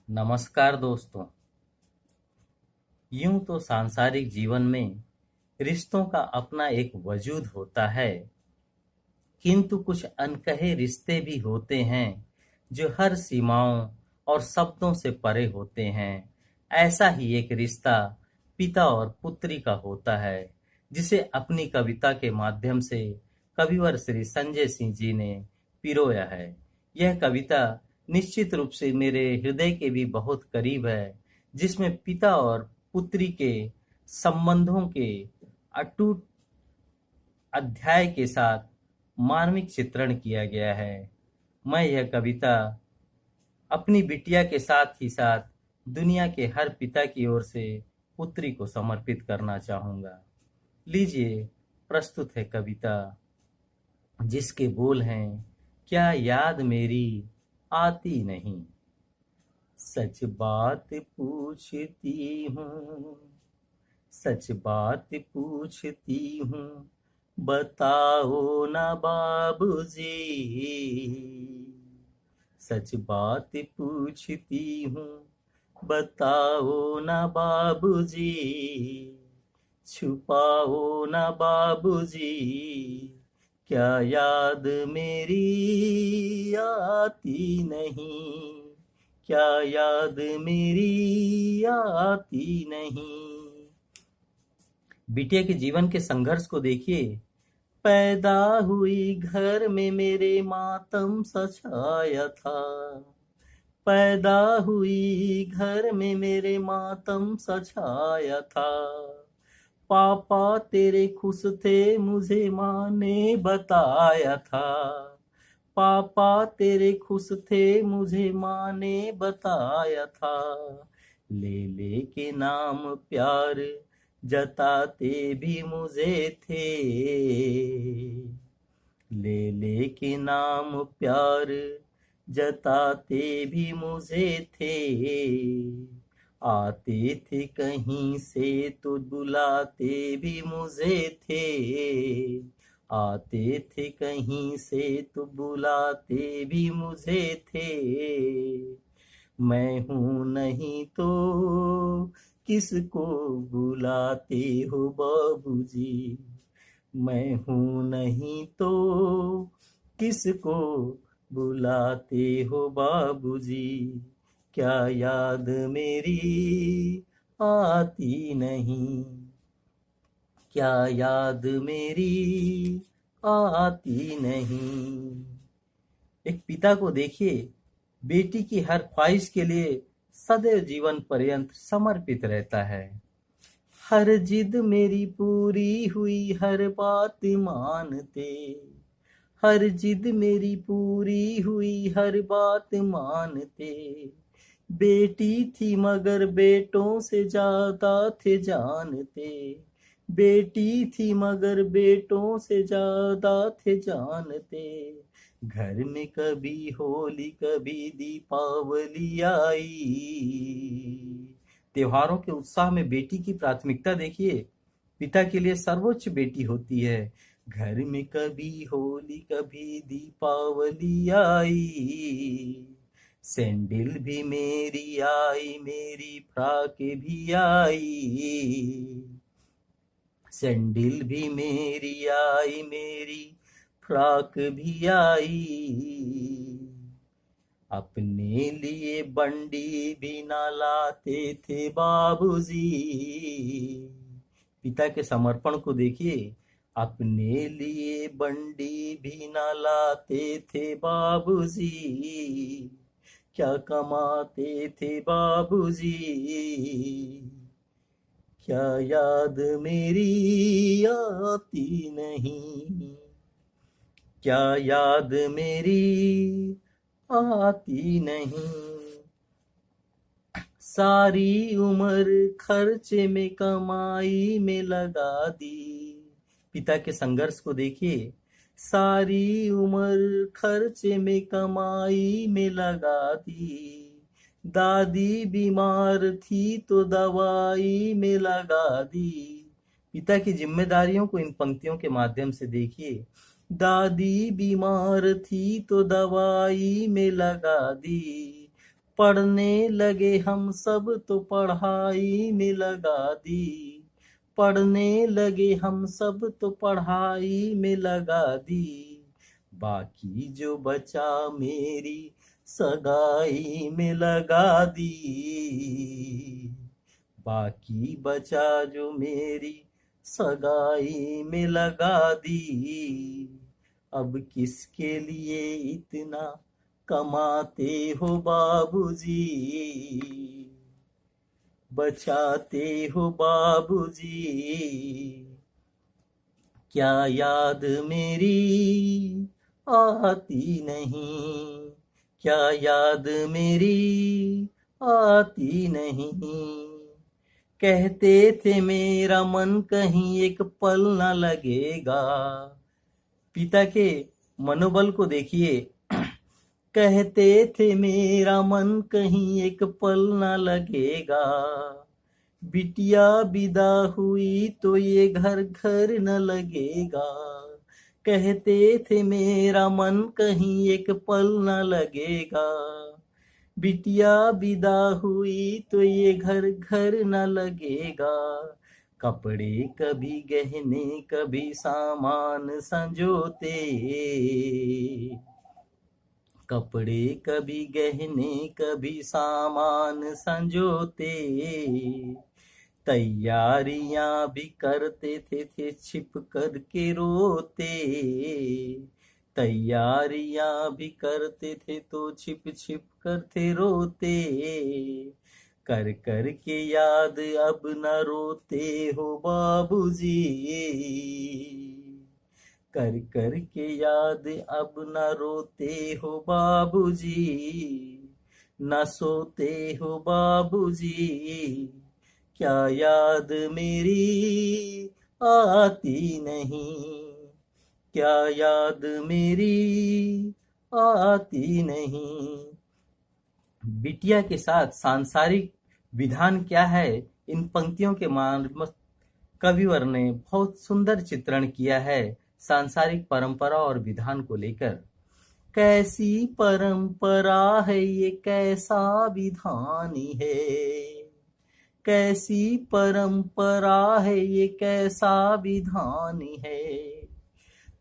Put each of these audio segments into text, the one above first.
नमस्कार दोस्तों। यूं तो सांसारिक जीवन में रिश्तों का अपना एक वजूद होता है, किंतु कुछ अनकहे रिश्ते भी होते हैं जो हर सीमाओं और शब्दों से परे होते हैं। ऐसा ही एक रिश्ता पिता और पुत्री का होता है, जिसे अपनी कविता के माध्यम से कविवर श्री संजय सिंह जी ने पिरोया है। यह कविता निश्चित रूप से मेरे हृदय के भी बहुत करीब है, जिसमें पिता और पुत्री के संबंधों के अटूट अध्याय के साथ मार्मिक चित्रण किया गया है। मैं यह कविता अपनी बिटिया के साथ ही साथ दुनिया के हर पिता की ओर से पुत्री को समर्पित करना चाहूंगा। लीजिए, प्रस्तुत है कविता, जिसके बोल हैं, क्या याद मेरी आती नहीं। सच बात पूछती हूँ, सच बात पूछती हूँ, बताओ ना बाबूजी। सच बात पूछती हूँ, बताओ ना बाबूजी। छुपाओ ना बाबूजी, क्या याद मेरी आती नहीं। क्या याद मेरी आती नहीं। बिटिया के जीवन के संघर्ष को देखिए। पैदा हुई घर में मेरे मातम सा छाया था। पैदा हुई घर में मेरे मातम सा छाया था। पापा तेरे खुश थे मुझे माँ ने बताया था। पापा तेरे खुश थे मुझे माँ ने बताया था। ले ले के नाम प्यार जताते भी मुझे थे। ले ले के नाम प्यार जताते भी मुझे थे। आते थे कहीं से तो बुलाते भी मुझे थे। आते थे कहीं से तो बुलाते भी मुझे थे। मैं हूँ नहीं तो किसको बुलाते हो बाबूजी। मैं हूँ नहीं तो किसको बुलाते हो बाबूजी। क्या याद मेरी आती नहीं। क्या याद मेरी आती नहीं। एक पिता को देखिए, बेटी की हर ख्वाहिश के लिए सदैव जीवन पर्यंत समर्पित रहता है। हर जिद मेरी पूरी हुई, हर बात मानते। हर जिद मेरी पूरी हुई, हर बात मानते। बेटी थी मगर बेटों से ज्यादा थे जानते। बेटी थी मगर बेटों से ज्यादा थे जानते। घर में कभी होली कभी दीपावली आई। त्योहारों के उत्साह में बेटी की प्राथमिकता देखिए। पिता के लिए सर्वोच्च बेटी होती है। घर में कभी होली कभी दीपावली आई। सैंडल भी मेरी आई, मेरी फ्रॉक भी आई। सैंडल भी मेरी आई, मेरी फ्रॉक भी आई। अपने लिए बंडी भी ना लाते थे बाबूजी। पिता के समर्पण को देखिए। अपने लिए बंडी भी ना लाते थे बाबूजी। क्या कमाते थे बाबूजी। क्या याद मेरी आती नहीं। क्या याद मेरी आती नहीं। सारी उम्र खर्चे में कमाई में लगा दी। पिता के संघर्ष को देखिए। सारी उम्र खर्चे में कमाई में लगा दी। दादी बीमार थी तो दवाई में लगा दी। पिता की जिम्मेदारियों को इन पंक्तियों के माध्यम से देखिए। दादी बीमार थी तो दवाई में लगा दी। पढ़ने लगे हम सब तो पढ़ाई में लगा दी, पढ़ने लगे हम सब तो पढ़ाई में लगा दी, बाकी जो बचा मेरी सगाई में लगा दी, बाकी बचा जो मेरी सगाई में लगा दी। अब किसके लिए इतना कमाते हो बाबूजी, बचाते हो बाबूजी, क्या याद मेरी आती नहीं, क्या याद मेरी आती नहीं, कहते थे मेरा मन कहीं एक पल न लगेगा, पिता के मनोबल को देखिए, कहते थे मेरा मन कहीं एक पल न लगेगा, बिटिया विदा हुई तो ये घर घर न लगेगा, कहते थे मेरा मन कहीं एक पल न लगेगा, बिटिया विदा हुई तो ये घर घर न लगेगा, कपड़े कभी गहने कभी सामान संजोते, कपड़े कभी गहने कभी सामान संजोते, तैयारियां भी करते थे छिप कर के रोते, तैयारियां भी करते थे तो छिप छिप कर थे रोते, कर कर के याद अब न रोते हो बाबूजी, कर कर के याद अब न रोते हो बाबूजी, न सोते हो बाबूजी, क्या याद मेरी आती नहीं, क्या याद मेरी आती नहीं। बिटिया के साथ सांसारिक विधान क्या है, इन पंक्तियों के माध्यम कविवर ने बहुत सुंदर चित्रण किया है सांसारिक परंपरा और विधान को लेकर। कैसी परंपरा है ये, कैसा विधान है, कैसी परंपरा है ये, कैसा विधान है,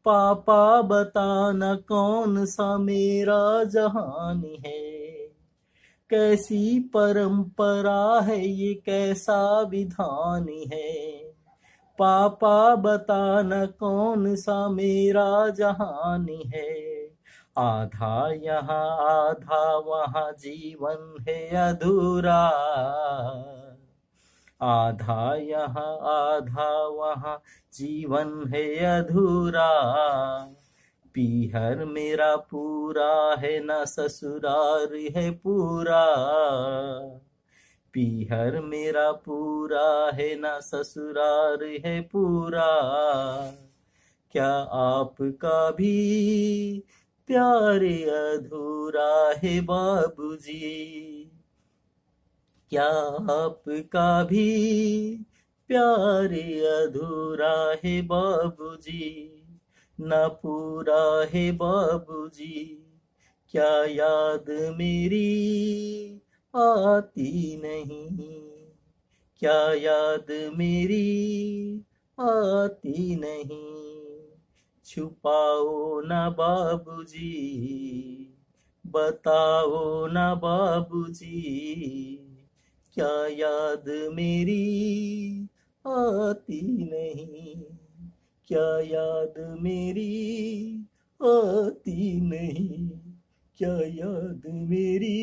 पापा बताना कौन सा मेरा जहान है, कैसी परंपरा है ये, कैसा विधान है, पापा बताना कौन सा मेरा जहान है, आधा यहाँ आधा वहाँ जीवन है अधूरा, आधा यहाँ आधा वहाँ जीवन है अधूरा, पीहर मेरा पूरा है ना ससुराल है पूरा, पीहर मेरा पूरा है ना ससुराल है पूरा, क्या आपका भी प्यार अधूरा है बाबूजी, क्या आपका भी प्यार अधूरा है बाबूजी, न पूरा है बाबूजी, क्या याद मेरी आती नहीं, क्या याद मेरी आती नहीं, छुपाओ ना बाबूजी, बताओ ना बाबूजी, क्या याद मेरी आती नहीं, क्या याद मेरी आती नहीं, क्या याद मेरी